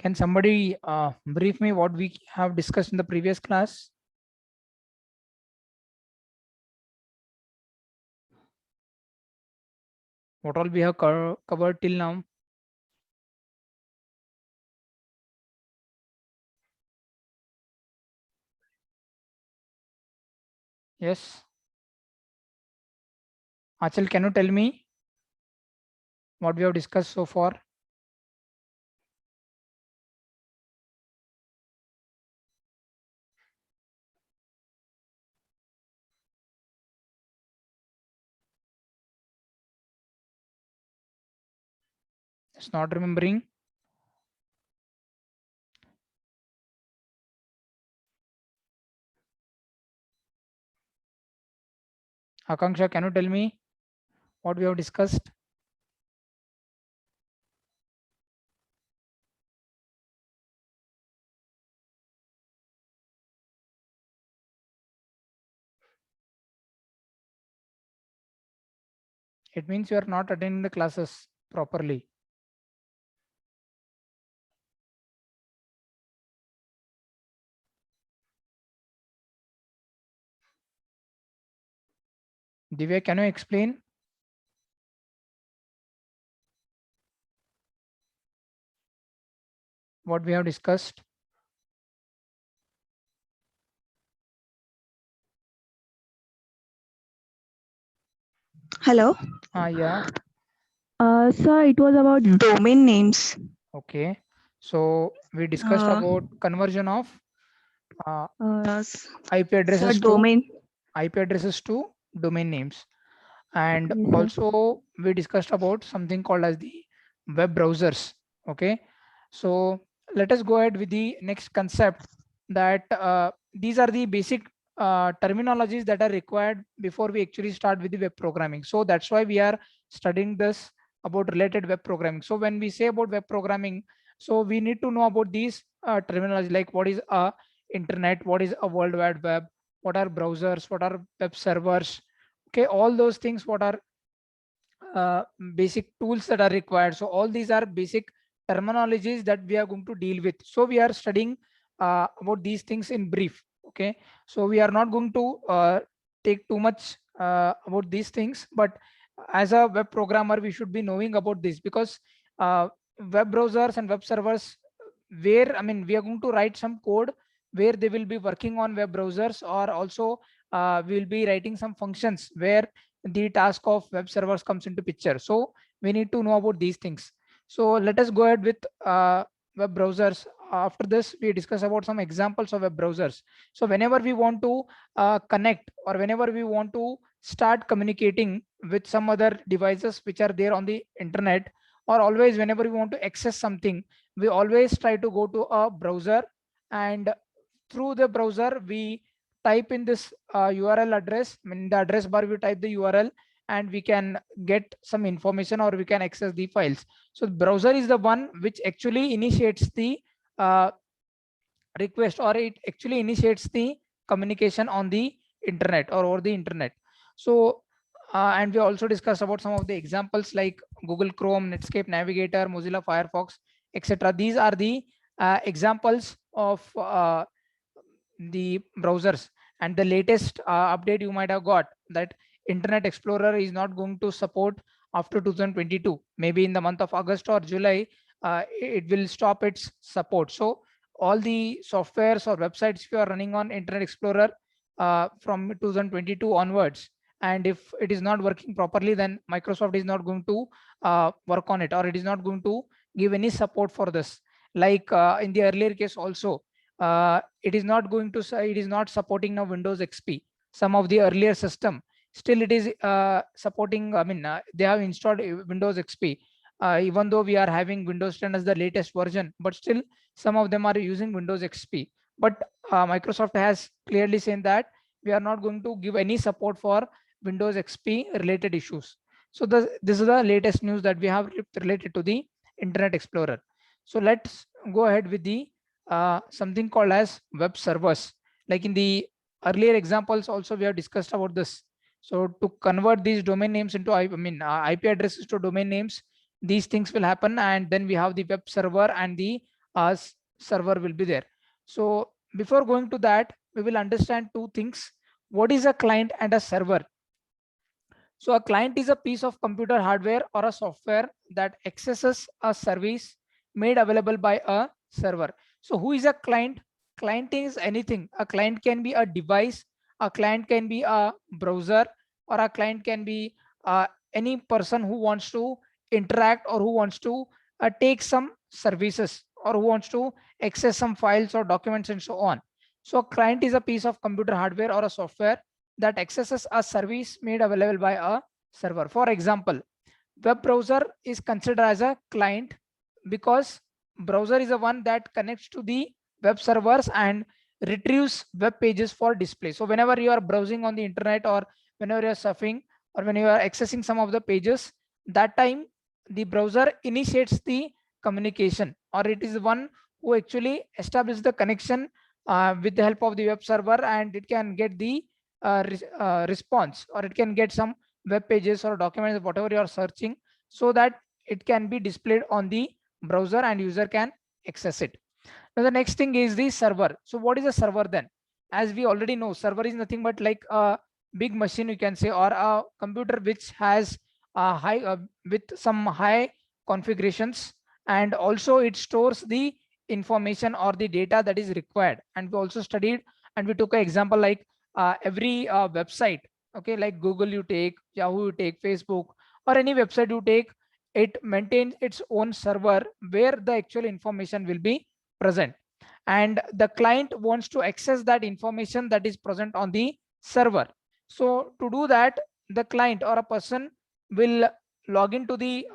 Can somebody brief me what we have discussed in the previous class? What all we have covered till now? Yes. Achal, can you tell me what we have discussed so far? It's not remembering. Akanksha, can you tell me what we have discussed? It means you are not attending the classes properly. Divya, can you explain what we have discussed? Hello. Yeah. Sir, it was about domain names. Okay. So we discussed Uh, about conversion of IP Sir, addresses to domain. IP addresses to domain names. And Yes, sir. also we discussed about something called as the web browsers. Okay, so let us go ahead with the next concept, that these are the basic terminologies that are required before we actually start with the web programming. So that's why we are studying this about related web programming. So when we say about web programming, so we need to know about these terminology, like what is a internet, what is a world wide web, what are browsers, what are web servers. Okay, all those things, what are uh, basic tools that are required. So all these are basic terminologies that we are going to deal with. So we are studying about these things in brief. Okay, so we are not going to take too much about these things, but as a web programmer we should be knowing about this, because web browsers and web servers, where we are going to write some code where they will be working on web browsers, or also we will be writing some functions where the task of web servers comes into picture. So we need to know about these things. So let us go ahead with web browsers. After this we discuss about some examples of web browsers. So whenever we want to connect, or whenever we want to start communicating with some other devices which are there on the internet, or always whenever we want to access something, we always try to go to a browser, and through the browser we type in this URL address. In the address bar we type the URL, and we can get some information, or we can access the files. So the browser is the one which actually initiates the uh, request, or it actually initiates the communication on the internet or over the internet. So and we also discussed about some of the examples like Google Chrome, Netscape Navigator, Mozilla Firefox, etc. These are the examples of the browsers. And the latest update you might have got, that Internet Explorer is not going to support after 2022. Maybe in the month of August or July it will stop its support. So all the softwares or websites if you are running on Internet Explorer from 2022 onwards, and if it is not working properly, then Microsoft is not going to work on it, or it is not going to give any support for this. Like in the earlier case also, it is not going to say, it is not supporting now Windows XP. Some of the earlier system still it is supporting, they have installed Windows XP, even though we are having Windows 10 as the latest version, but still some of them are using Windows XP. But Microsoft has clearly said that we are not going to give any support for Windows XP related issues. So this is the latest news that we have related to the Internet Explorer. So let's go ahead with the something called as web servers. Like in the earlier examples also we have discussed about this. So to convert these domain names into IP addresses to domain names, these things will happen, and then we have the web server and the server will be there. So before going to that, we will understand two things. What is a client and a server? So a client is a piece of computer hardware or a software that accesses a service made available by a server. So who is a client? Client is anything. A client can be a device, a client can be a browser, or a client can be any person who wants to interact or who wants to take some services or who wants to access some files or documents and so on. So a client is a piece of computer hardware or a software that accesses a service made available by a server. For example, web browser is considered as a client because browser is the one that connects to the web servers and retrieves web pages for display. So whenever you are browsing on the internet or whenever you are surfing or when you are accessing some of the pages, that time the browser initiates the communication, or it is the one who actually establishes the connection with the help of the web server, and it can get the response, or it can get some web pages or documents, whatever you are searching, so that it can be displayed on the browser and user can access it. Now the next thing is the server. So what is a server then? As we already know, server is nothing but like a big machine, you can say, or a computer which has a high with some high configurations, and also it stores the information or the data that is required. And we also studied and we took an example like every website, okay, like Google you take, Yahoo you take, Facebook, or any website you take, it maintains its own server where the actual information will be present, and the client wants to access that information that is present on the server. So to do that, the client or a person will log into the,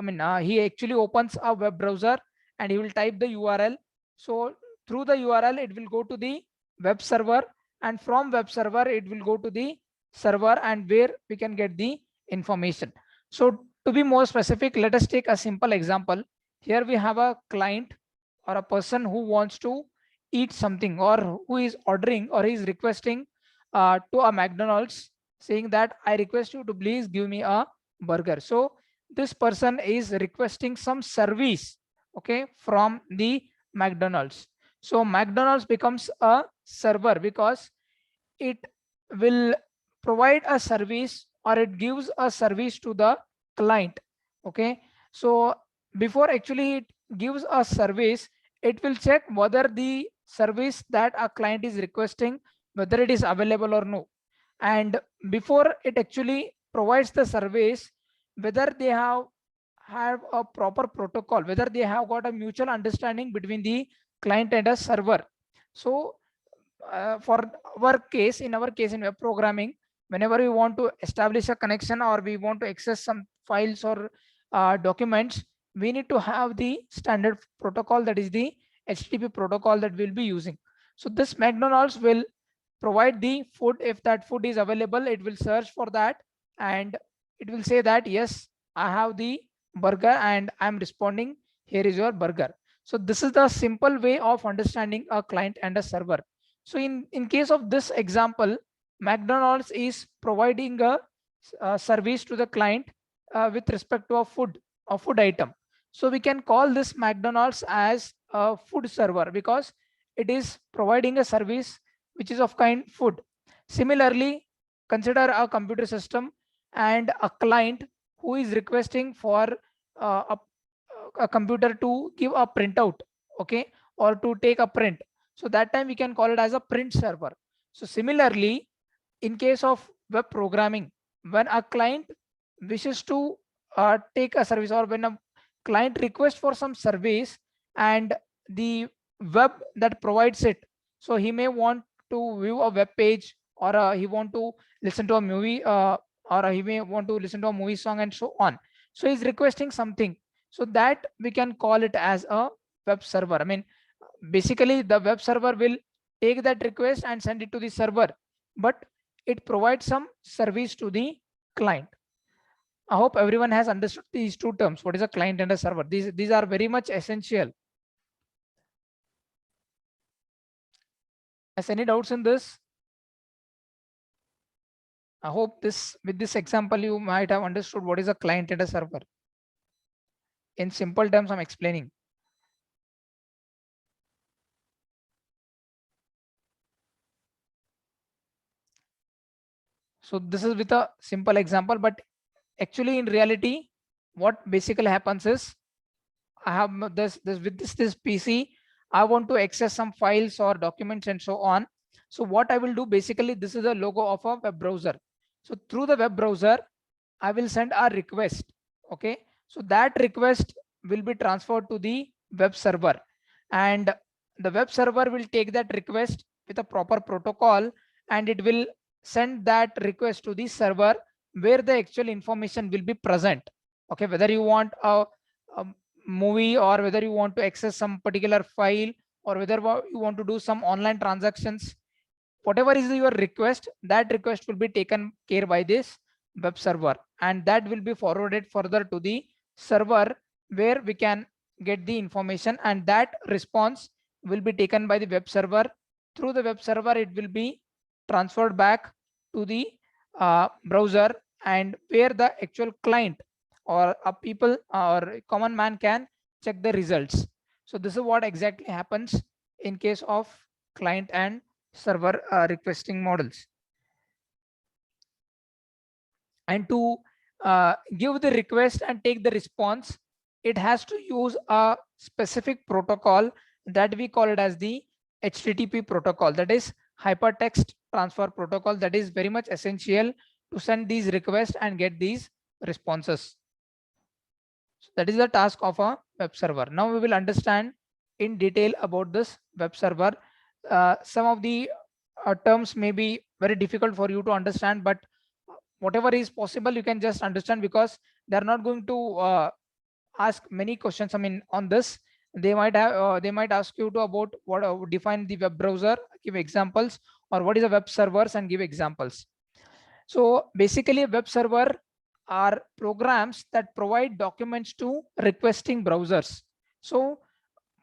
he actually opens a web browser and he will type the URL. So through the URL it will go to the web server, and from web server it will go to the server, and where we can get the information. So to be more specific, let us take a simple example. Here we have a client or a person who wants to eat something, or who is ordering or is requesting to a McDonald's, saying that I request you to please give me a burger. So this person is requesting some service, okay, from the McDonald's. So McDonald's becomes a server because it will provide a service, or it gives a service to the client. Okay, so before actually it gives a service, it will check whether the service that a client is requesting, whether it is available or no. And before it actually provides the service, whether they have a proper protocol, whether they have got a mutual understanding between the client and a server. So for our case, in our case in web programming, whenever we want to establish a connection or we want to access some files or documents, we need to have the standard protocol, that is the HTTP protocol that we'll be using. So this McDonald's will provide the food. If that food is available, it will search for that and it will say that yes, I have the burger and I'm responding, here is your burger. So this is the simple way of understanding a client and a server. So in case of this example, McDonald's is providing a service to the client with respect to a food item. So we can call this McDonald's as a food server because it is providing a service which is of kind food. Similarly, consider a computer system and a client who is requesting for a computer to give a printout, okay, or to take a print. So that time we can call it as a print server. So similarly, in case of web programming, when a client wishes to take a service, or when a client requests for some service and the web that provides it, so he may want to view a web page, or he want to listen to a movie, or he may want to listen to a movie song and so on. So he's requesting something, so that we can call it as a web server. I mean, basically the web server will take that request and send it to the server, but it provides some service to the client. I hope everyone has understood these two terms, what is a client and a server. These are very much essential. Has any doubts in this? I hope this, with this example, you might have understood what is a client and a server. In simple terms, I'm explaining. So this is with a simple example, but actually in reality, what basically happens is I have this PC. I want to access some files or documents and so on. So what I will do basically, this is a logo of a web browser. So through the web browser, I will send a request. Okay. So that request will be transferred to the web server, and the web server will take that request with a proper protocol, and it will send that request to the server where the actual information will be present. Okay. Whether you want a movie, or whether you want to access some particular file, or whether you want to do some online transactions, whatever is your request, that request will be taken care by this web server, and that will be forwarded further to the server where we can get the information, and that response will be taken by the web server. Through the web server, it will be transferred back to the browser, and where the actual client or a people or common man can check the results. So this is what exactly happens in case of client and server requesting models. And to give the request and take the response, it has to use a specific protocol that we call it as the HTTP protocol, that is hypertext transfer protocol, that is very much essential to send these requests and get these responses. So that is the task of a web server. Now we will understand in detail about this web server. Some of the terms may be very difficult for you to understand, but whatever is possible you can just understand, because they are not going to ask many questions. I mean, on this they might ask you to about what define the web browser, give examples, or what is a web servers and give examples. So basically a web server are programs that provide documents to requesting browsers. So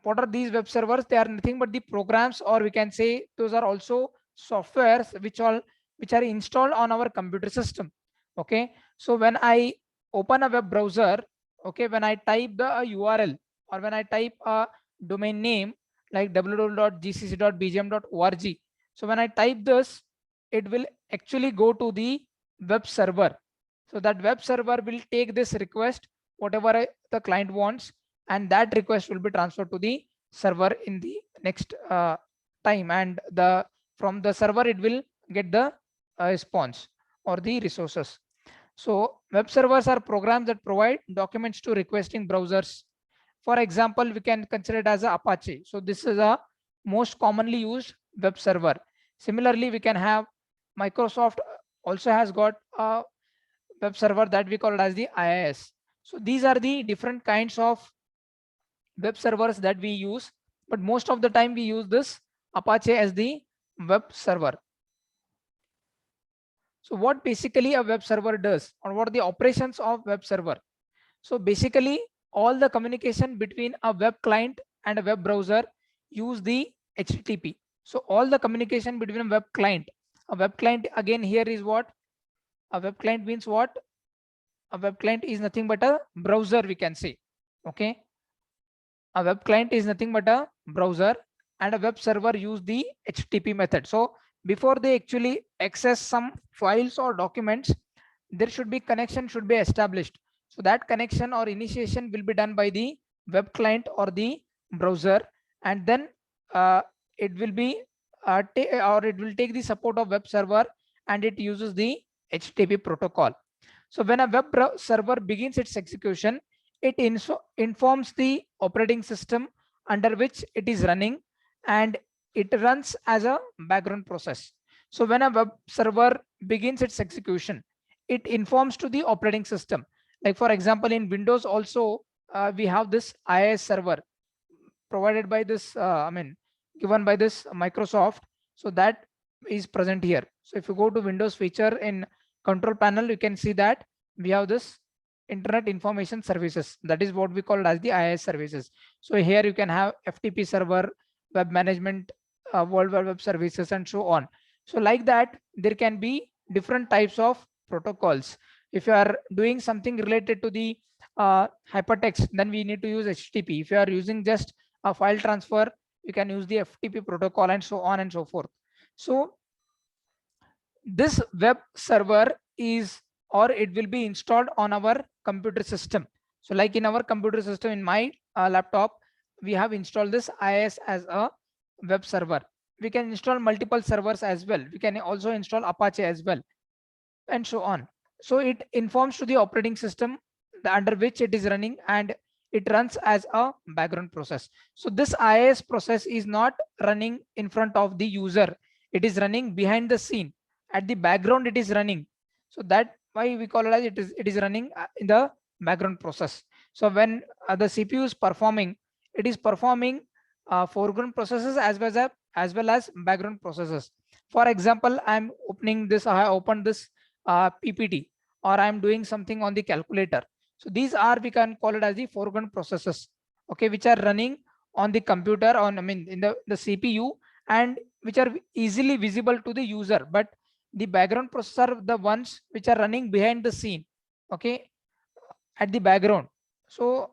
what are these web servers? They are nothing but the programs, or we can say those are also softwares which are installed on our computer system. Okay. So when I open a web browser, okay, when I type the URL, or when I type a domain name like www.gcc.bgm.org, so when I type this, it will actually go to the web server. So that web server will take this request, whatever the client wants, and that request will be transferred to the server in the next time, and from the server it will get the response or the resources. So web servers are programs that provide documents to requesting browsers. For example, we can consider it as a Apache. So this is a most commonly used web server. Similarly, we can have Microsoft also has got a web server that we call it as the IIS. So these are the different kinds of web servers that we use, but most of the time we use this Apache as the web server. So what basically a web server does, or what are the operations of web server? So basically all the communication between a web client and a web browser use the HTTP. So all the communication between a web client again here is what? A web client means what? A web client is nothing but a browser, we can say. Okay. A web client is nothing but a browser, and a web server use the HTTP method. So before they actually access some files or documents, there should be connection should be established. So that connection or initiation will be done by the web client or the browser, and then it will be it will take the support of web server, and it uses the HTTP protocol. So when a web server begins its execution, it informs the operating system under which it is running, and it runs as a background process. So when a web server begins its execution, it informs to the operating system. Like for example, in Windows also we have this IIS server provided by this, given by this Microsoft. So that is present here. So if you go to Windows feature in control panel, you can see that we have this Internet Information Services. That is what we call as the IIS services. So here you can have FTP server, web management, World Wide Web services, and so on. So like that, there can be different types of protocols. If you are doing something related to the hypertext, then we need to use HTTP. If you are using just a file transfer, you can use the FTP protocol, and so on and so forth. So this web server is, or it will be installed on our computer system. So like in our computer system, in my laptop, we have installed this IIS as a web server. We can install multiple servers as well. We can also install Apache as well, and so on. So it informs to the operating system under which it is running, and it runs as a background process. So this IIS process is not running in front of the user. It is running behind the scene. At the background it is running. So that why we call it as it is running in the background process. So when the CPU is performing, it is performing foreground processes as well as background processes. For example, I'm opening this, I have opened this PPT, or I'm doing something on the calculator. So these are, we can call it as the foreground processes, okay, which are running on the computer, on, I mean, in the CPU, and which are easily visible to the user. But the background processes are the ones which are running behind the scene, okay, at the background. So,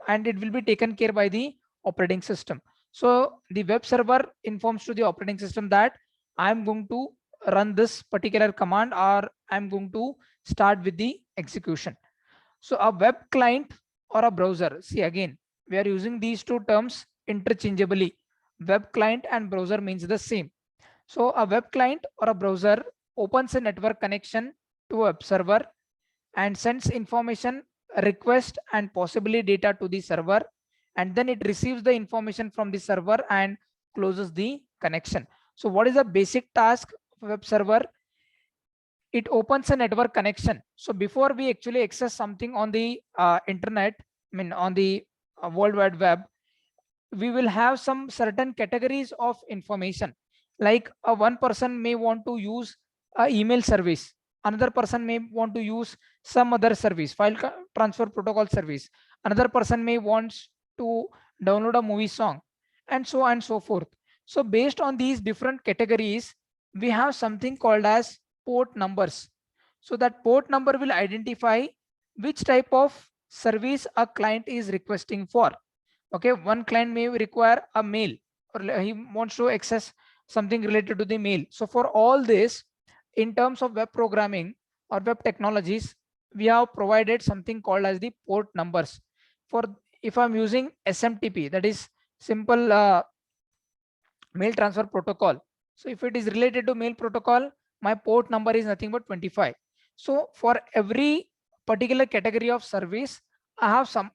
and it will be taken care by the operating system. So the web server informs to the operating system that I'm going to run this particular command, or I'm going to start with the execution. So a web client or a browser, see again, we are using these two terms interchangeably. Web client and browser means the same. So a web client or a browser opens a network connection to a web server and sends information, request, and possibly data to the server, and then it receives the information from the server and closes the connection. So what is the basic task of web server? It opens a network connection. So before we actually access something on the internet, I mean on the world wide web, we will have some certain categories of information. Like one person may want to use a email service, another person may want to use some other service, transfer protocol service, another person may wants to download a movie song, and so on and so forth. So based on these different categories, we have something called as port numbers. So that port number will identify which type of service a client is requesting for. Okay, one client may require a mail, or he wants to access something related to the mail. So for all this, in terms of web programming or web technologies, we have provided something called as the port numbers. For if I'm using SMTP, that is simple mail transfer protocol. So if it is related to mail protocol, my port number is nothing but 25. So for every particular category of service, I have some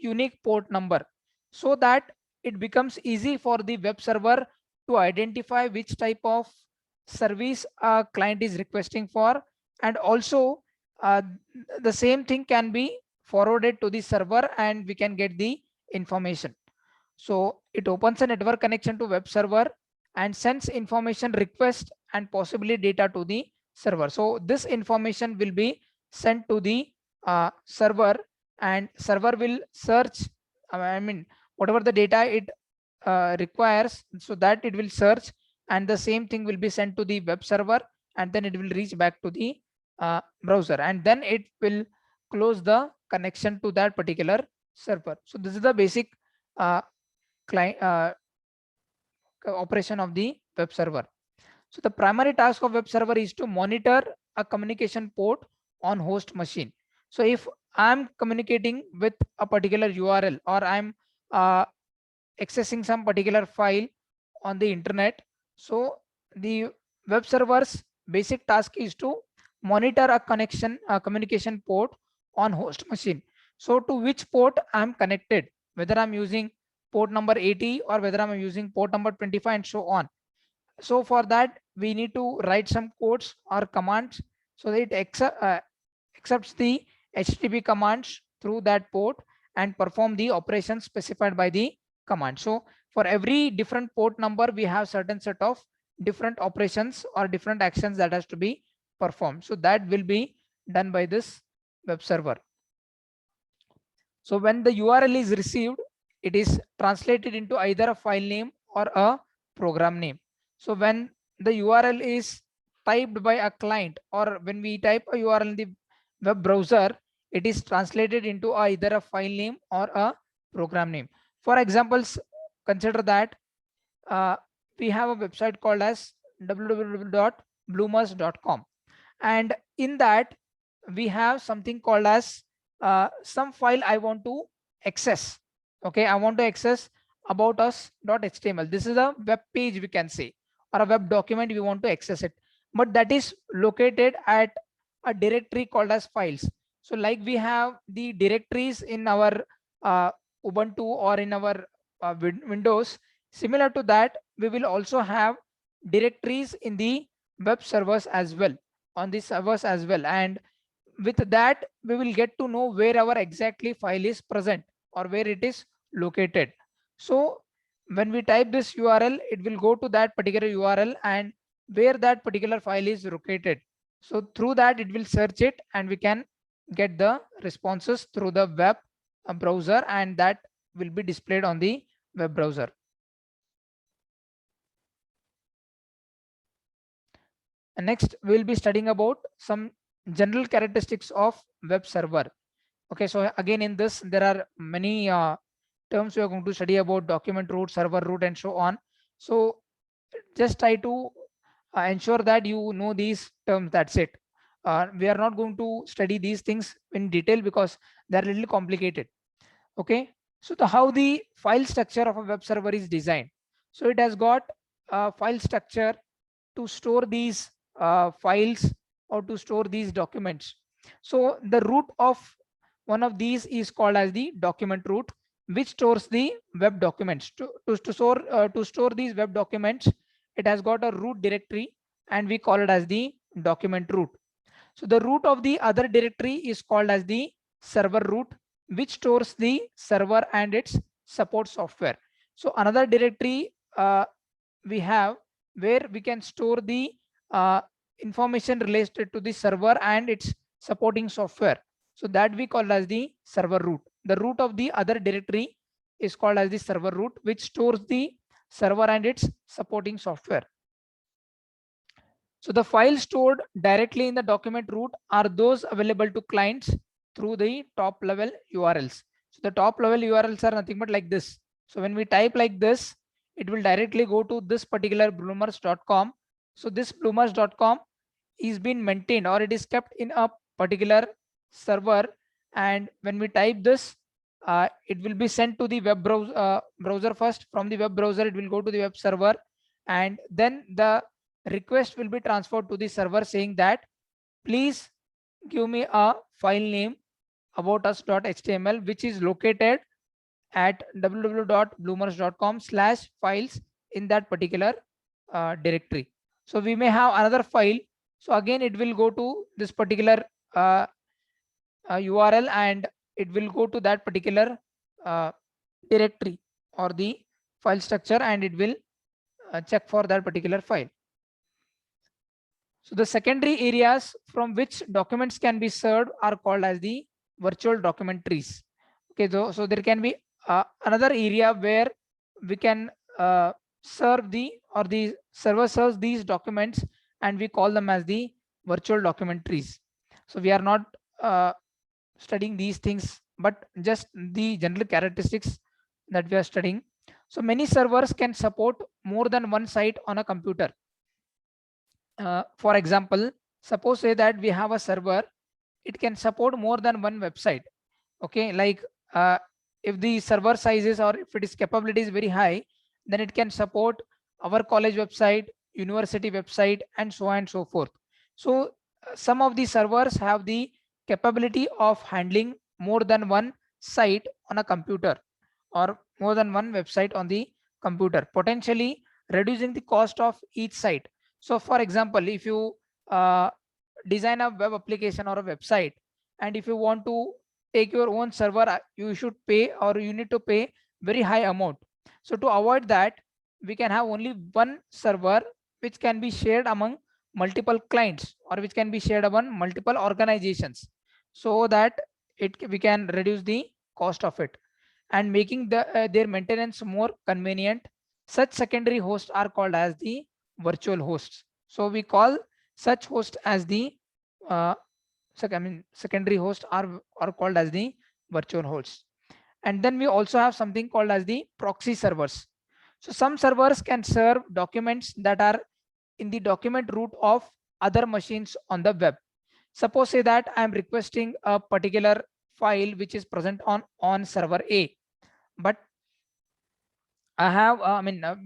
unique port number, so that it becomes easy for the web server to identify which type of service a client is requesting for. And also uh, the same thing can be forwarded to the server and we can get the information. So it opens a network connection to web server and sends information request and possibly data to the server. So this information will be sent to the server, and server will search, I mean, whatever the data it requires, so that it will search, and the same thing will be sent to the web server, and then it will reach back to the browser, and then it will close the connection to that particular server. So this is the basic uh, client operation of the web server. So the primary task of web server is to monitor a communication port on host machine. So if I'm communicating with a particular URL, or I'm accessing some particular file on the internet, so the web server's basic task is to monitor a communication port on host machine. So to which port I'm connected, whether I'm using port number 80 or whether I'm using port number 25, and so on. So for that we need to write some codes or commands, so that it accepts the HTTP commands through that port and perform the operations specified by the command. So for every different port number, we have certain set of different operations or different actions that has to be performed. So that will be done by this web server. So when the URL is received, it is translated into either a file name or a program name. So when the URL is typed by a client, or when we type a URL in the web browser, it is translated into either a file name or a program name. For examples, consider that we have a website called as www bloomers.com, and in that we have something called as some file I want to access. Okay, I want to access about us.html. This is a web page, we can say, or a web document, we want to access it, but that is located at a directory called as files. So like we have the directories in our uh, Ubuntu or in our Windows, similar to that we will also have directories in the web servers as well, on the servers as well, and with that we will get to know where our exactly file is present or where it is located. So when we type this URL, it will go to that particular URL and where that particular file is located. So through that it will search it and we can get the responses through the web browser, and that will be displayed on the web browser. And next we will be studying about some general characteristics of web server. Okay, so again in this there are many terms we are going to study about: document root, server root, and so on. So just try to ensure that you know these terms, that's it. We are not going to study these things in detail because they are a little complicated. Okay, so how the file structure of a web server is designed. So it has got a file structure to store these files or to store these documents. So the root of one of these is called as the document root, which stores the web documents. To store these web documents, it has got a root directory and we call it as the document root. So the root of the other directory is called as the server root, which stores the server and its support software. So another directory we have where we can store the uh, information related to the server and its supporting software. So that we call as the server root. The root of the other directory is called as the server root, which stores the server and its supporting software. So the files stored directly in the document root are those available to clients through the top level URLs. So the top level URLs are nothing but like this. So when we type like this, it will directly go to this particular bloomers.com. So this bloomers.com is being maintained or it is kept in a particular server, and when we type this, it will be sent to the web browser first. From the web browser it will go to the web server, and then the request will be transferred to the server saying that please give me a file name about us.html which is located at www.bloomers.com/files in that particular directory. So we may have another file. So again it will go to this particular URL and it will go to that particular uh, directory or the file structure, and it will check for that particular file. So the secondary areas from which documents can be served are called as the virtual document trees. Okay, so there can be another area where we can serve the server serves these documents, and we call them as the virtual document trees. So we are not studying these things, but just the general characteristics that we are studying. So many servers can support more than one site on a computer. For example, suppose say that we have a server, it can support more than one website. Okay, like if the server sizes or if its capability is very high, then it can support our college website, university website, and so on and so forth. So some of the servers have the capability of handling more than one site on a computer or more than one website on the computer, potentially reducing the cost of each site. So for example, if you design a web application or a website, and if you want to take your own server, you should pay or you need to pay very high amount. So to avoid that, we can have only one server which can be shared among multiple clients or which can be shared among multiple organizations, so that we can reduce the cost of it and making their maintenance more convenient. Such secondary hosts are called as the virtual hosts. So we call such host as the secondary hosts are called as the virtual hosts. And then we also have something called as the proxy servers. So some servers can serve documents that are in the document root of other machines on the web. Suppose say that I am requesting a particular file which is present on server A, but I have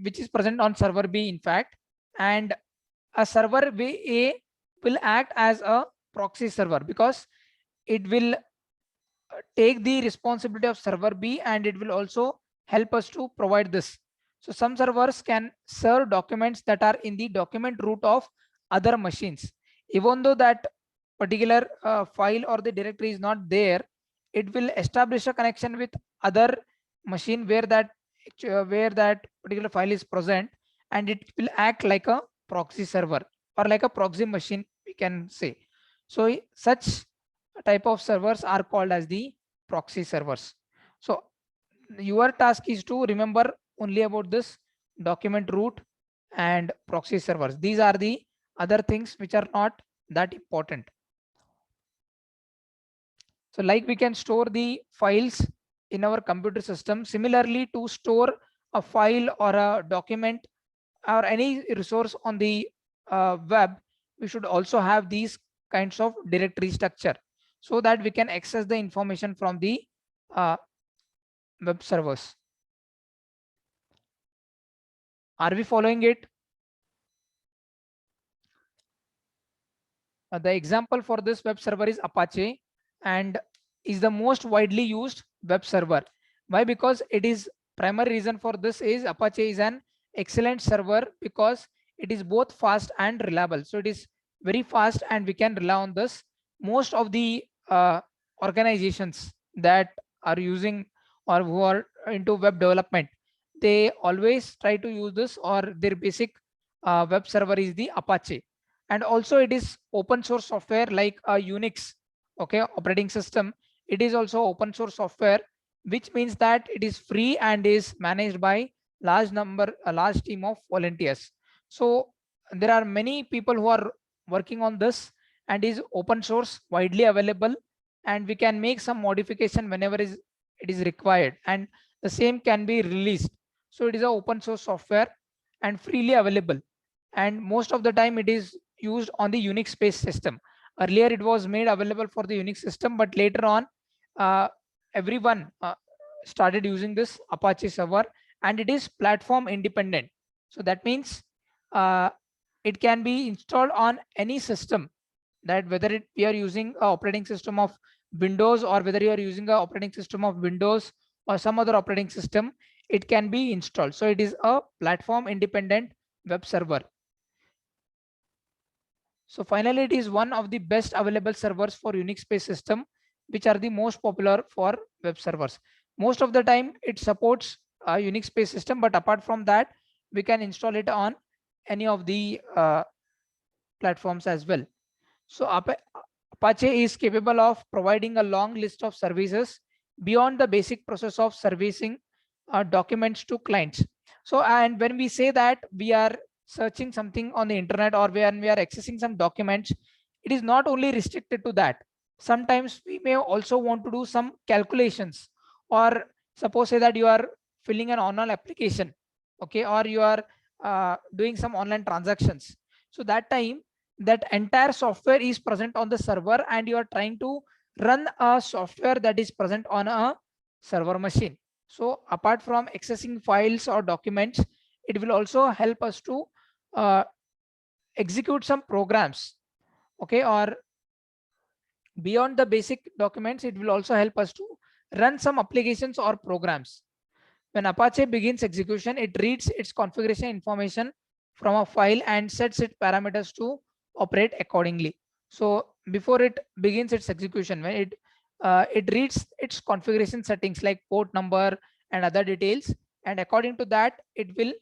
which is present on server B in fact, and a server B A will act as a proxy server because it will take the responsibility of server B and it will also help us to provide this. So some servers can serve documents that are in the document root of other machines. Even though that particular file or the directory is not there, it will establish a connection with other machine where that particular file is present, and it will act like a proxy server or like a proxy machine, we can say. So such type of servers are called as the proxy servers. So your task is to remember only about this document root and proxy servers. These are the other things which are not that important. So like we can store the files in our computer system. Similarly, to store a file or a document or any resource on the web, we should also have these kinds of directory structure so that we can access the information from the web servers. Are we following it? The example for this web server is Apache and is the most widely used web server. Why? Because it is primary reason for this is Apache is an excellent server because it is both fast and reliable. So it is very fast and we can rely on this. Most of the organizations that are using or who are into web development, they always try to use this, or their basic web server is the Apache. And also it is open source software like a Unix, okay, operating system. It is also open source software, which means that it is free and is managed by a large team of volunteers. So there are many people who are working on this and is open source, widely available, and we can make some modification whenever it is required, and the same can be released. So it is a open source software and freely available, and most of the time it is used on the Unix based system. Earlier it was made available for the Unix system, but later on everyone started using this Apache server, and it is platform independent. So that means it can be installed on any system, that whether we are using a operating system of Windows or whether you are using a operating system of Windows or some other operating system, it can be installed. So it is a platform independent web server. So finally, it is one of the best available servers for Unix based system, which are the most popular for web servers. Most of the time it supports a Unix based system, but apart from that, we can install it on any of the platforms as well. So Apache is capable of providing a long list of services beyond the basic process of servicing documents to clients. So, and when we say that we are searching something on the internet or when we are accessing some documents, it is not only restricted to that. Sometimes we may also want to do some calculations, or suppose say that you are filling an online application, okay, or you are doing some online transactions. So that time that entire software is present on the server and you are trying to run a software that is present on a server machine. So apart from accessing files or documents, it will also help us to execute some programs, okay, or beyond the basic documents, it will also help us to run some applications or programs. When Apache begins execution, it reads its configuration information from a file and sets its parameters to operate accordingly. So before it begins its execution, when it reads its configuration settings like port number and other details, and according to that, it will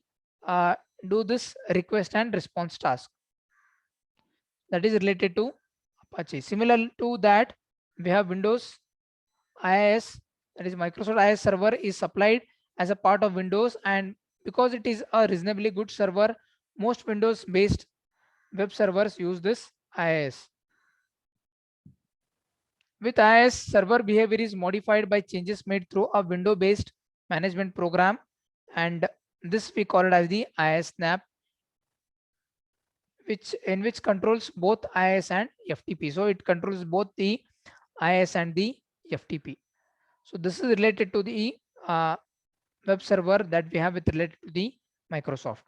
do this request and response task that is related to Apache. Similar to that, we have Windows IIS, that is Microsoft IIS server is supplied as a part of Windows, and because it is a reasonably good server, most Windows based web servers use this IIS. With IIS, server behavior is modified by changes made through a window based management program, and this we call it as the IIS snap. which controls both IIS and FTP. So it controls both the IIS and the FTP. So this is related to the web server that we have with related to the Microsoft.